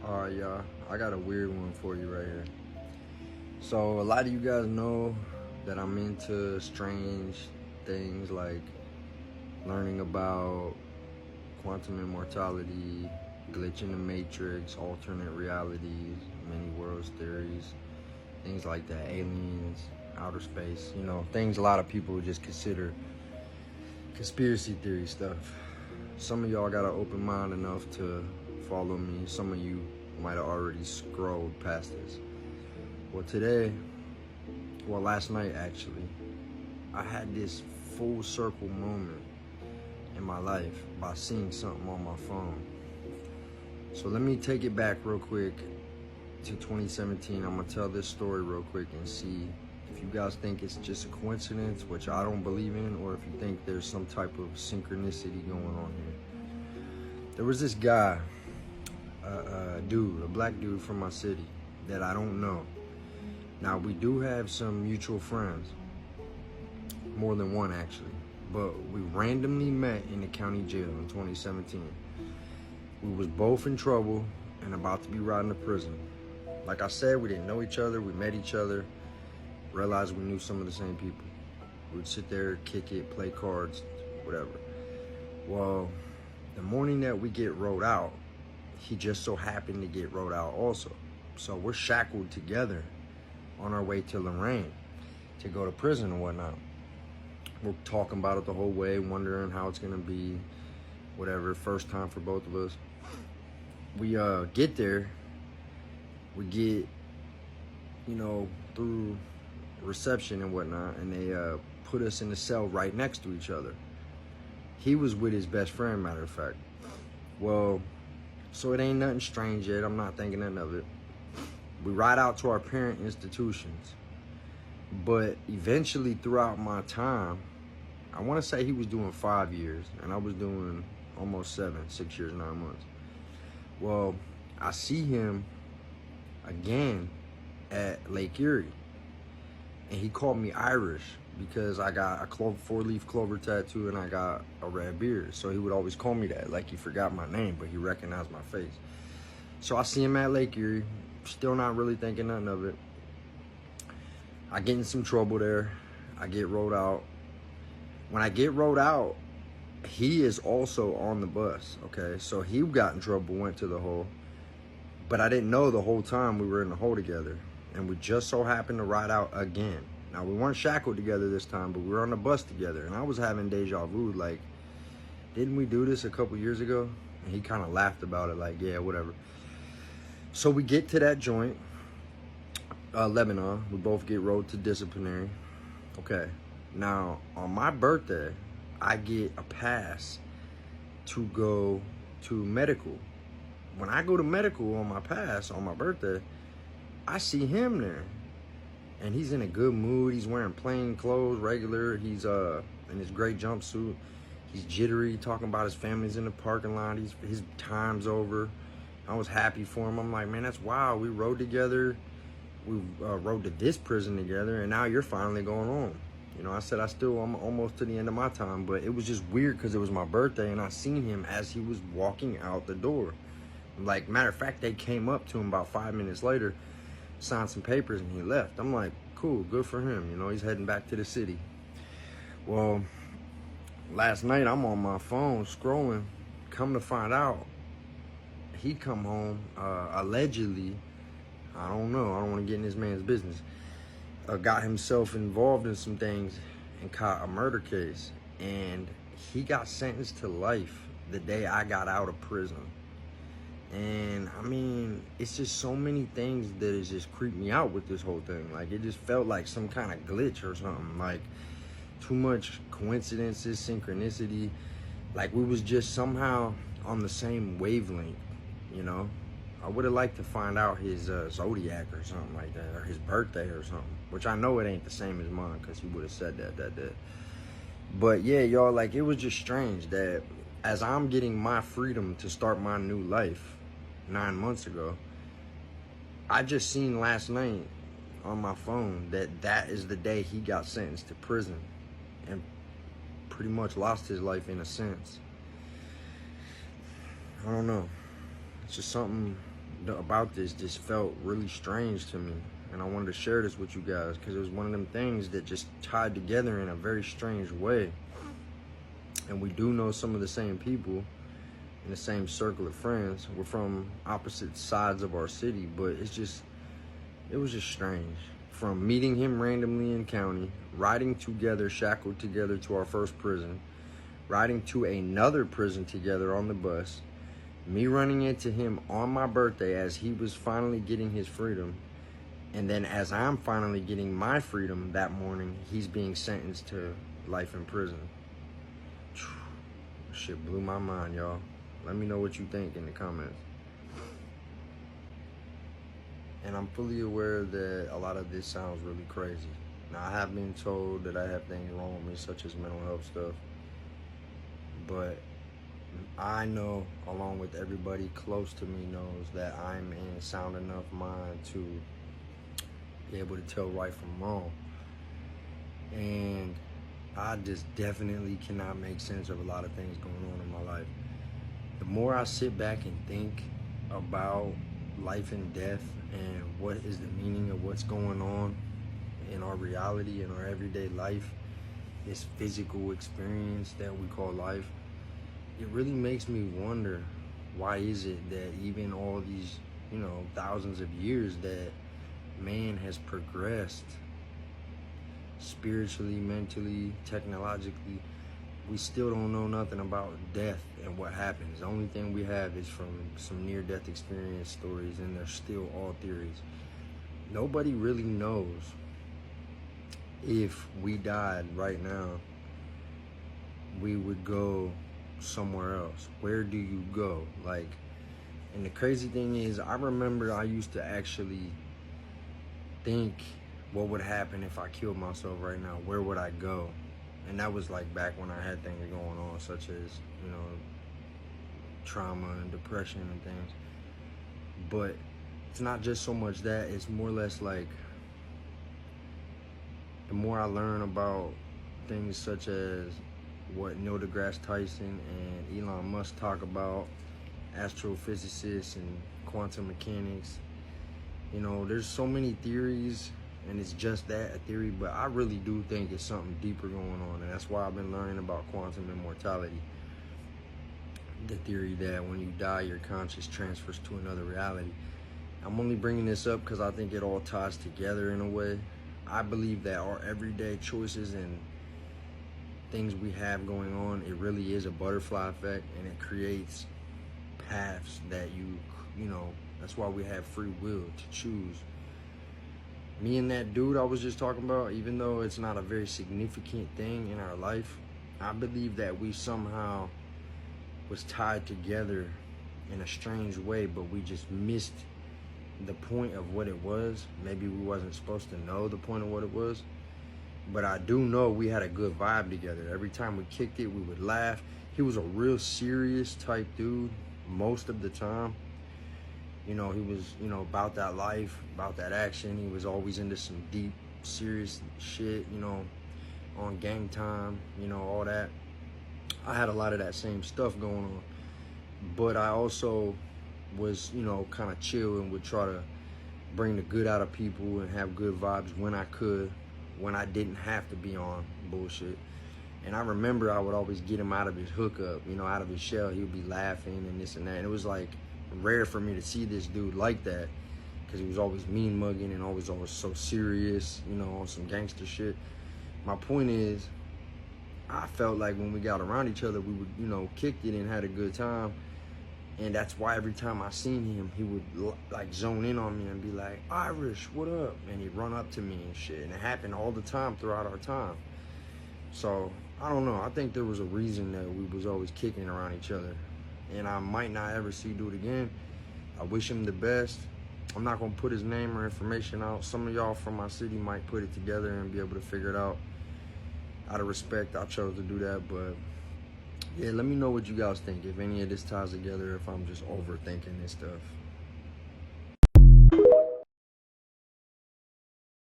Alright, y'all. I got a weird one for you right here. So, a lot of you guys know that I'm into strange things like learning about quantum immortality, glitch in the matrix, alternate realities, many worlds theories, things like that, aliens, outer space, things a lot of people just consider conspiracy theory stuff. Some of y'all got an open mind enough to follow me. Some of you might have already scrolled past this. Last night actually, I had this full circle moment in my life by seeing something on my phone. So let me take it back real quick to 2017. I'm gonna tell this story real quick and see if you guys think it's just a coincidence, which I don't believe in, or if you think there's some type of synchronicity going on here. There was this guy, a black dude from my city that I don't know. Now, we do have some mutual friends, more than one actually, but we randomly met in the county jail in 2017. We was both in trouble and about to be riding to prison. Like I said, we didn't know each other, we met each other, realized we knew some of the same people. We would sit there, kick it, play cards, whatever. Well, the morning that we get rolled out, he just so happened to get rolled out also. So we're shackled together on our way to Lorraine to go to prison and whatnot. We're talking about it the whole way, wondering how it's gonna be, whatever, first time for both of us. We get there, we get, through reception and whatnot, and they put us in the cell right next to each other. He was with his best friend, matter of fact. Well, so it ain't nothing strange yet, I'm not thinking nothing of it. We ride out to our parent institutions. But eventually throughout my time, I want to say he was doing 5 years and I was doing almost 6 years, 9 months. Well, I see him again at Lake Erie. And he called me Irish because I got a 4-leaf clover tattoo and I got a red beard. So he would always call me that, like he forgot my name, but he recognized my face. So I see him at Lake Erie, still not really thinking nothing of it. I get in some trouble there. I get rolled out. When I get rolled out, he is also on the bus, okay? So he got in trouble, went to the hole. But I didn't know the whole time we were in the hole together. And we just so happened to ride out again. Now, we weren't shackled together this time, but we were on the bus together. And I was having deja vu, like, didn't we do this a couple years ago? And he kind of laughed about it, like, yeah, whatever. So we get to that joint, Lebanon. We both get rolled to disciplinary. Okay. Now, on my birthday, I get a pass to go to medical. When I go to medical on my pass, on my birthday, I see him there. And he's in a good mood. He's wearing plain clothes, regular. He's in his gray jumpsuit. He's jittery, talking about his family's in the parking lot. His time's over. I was happy for him. I'm like, man, that's wild. We rode together. We rode to this prison together, and now you're finally going home. I said I'm almost to the end of my time, but it was just weird because it was my birthday, and I seen him as he was walking out the door. Like, matter of fact, they came up to him about 5 minutes later, signed some papers, and he left. I'm like, cool, good for him. He's heading back to the city. Well, last night I'm on my phone scrolling. Come to find out, he come home allegedly, I don't know, I don't want to get in this man's business, got himself involved in some things and caught a murder case, and he got sentenced to life the day I got out of prison. And I mean, it's just so many things that has just creeped me out with this whole thing. Like, it just felt like some kind of glitch or something, like too much coincidences, synchronicity. Like, we was just somehow on the same wavelength. I would have liked to find out his zodiac or something like that, or his birthday or something, which I know it ain't the same as mine because he would have said that day. But yeah, y'all, like, it was just strange that as I'm getting my freedom to start my new life 9 months ago, I just seen last night on my phone that is the day he got sentenced to prison and pretty much lost his life in a sense. I don't know. It's just something about this just felt really strange to me. And I wanted to share this with you guys because it was one of them things that just tied together in a very strange way. And we do know some of the same people in the same circle of friends. We're from opposite sides of our city, but it was just strange. From meeting him randomly in county, riding together, shackled together to our first prison, riding to another prison together on the bus, me running into him on my birthday as he was finally getting his freedom, and then as I'm finally getting my freedom that morning, he's being sentenced to life in prison. Shit blew my mind, y'all. Let me know what you think in the comments. And I'm fully aware that a lot of this sounds really crazy. Now, I have been told that I have things wrong with me, such as mental health stuff. But I know, along with everybody close to me knows, that I'm in sound enough mind to be able to tell right from wrong. And I just definitely cannot make sense of a lot of things going on in my life. The more I sit back and think about life and death and what is the meaning of what's going on in our reality, in our everyday life, this physical experience that we call life, it really makes me wonder, why is it that even all these, thousands of years that man has progressed spiritually, mentally, technologically, we still don't know nothing about death and what happens. The only thing we have is from some near-death experience stories, and they're still all theories. Nobody really knows if we died right now, we would go somewhere else. Where do you go? And the crazy thing is, I remember I used to actually think, what would happen if I killed myself right now? Where would I go? And that was back when I had things going on, such as, trauma and depression and things. But it's not just so much that, it's more or less the more I learn about things such as what Neil deGrasse Tyson and Elon Musk talk about, astrophysicists and quantum mechanics, there's so many theories, and it's just that, a theory, but I really do think it's something deeper going on, and that's why I've been learning about quantum immortality. The theory that when you die, your conscious transfers to another reality. I'm only bringing this up because I think it all ties together in a way. I believe that our everyday choices and things we have going on, it really is a butterfly effect, and it creates paths that that's why we have free will to choose. Me and that dude I was just talking about, even though it's not a very significant thing in our life, I believe that we somehow was tied together in a strange way, but we just missed the point of what it was. Maybe we wasn't supposed to know the point of what it was, but I do know we had a good vibe together. Every time we kicked it, we would laugh. He was a real serious type dude most of the time. He was, about that life, about that action. He was always into some deep, serious shit, on Gang Time, all that. I had a lot of that same stuff going on. But I also was, kind of chill and would try to bring the good out of people and have good vibes when I could, when I didn't have to be on bullshit. And I remember I would always get him out of his hookup, out of his shell. He would be laughing and this and that. And it was rare for me to see this dude like that, because he was always mean mugging and always so serious, on some gangster shit. My point is, I felt like when we got around each other, we would, kicked it and had a good time. And that's why every time I seen him, he would zone in on me and be like, "Irish, what up?" And he'd run up to me and shit. And it happened all the time throughout our time. So I don't know. I think there was a reason that we was always kicking around each other. And I might not ever see dude again. I wish him the best. I'm not gonna put his name or information out. Some of y'all from my city might put it together and be able to figure it out. Out of respect, I chose to do that. But yeah, let me know what you guys think. If any of this ties together, if I'm just overthinking this stuff.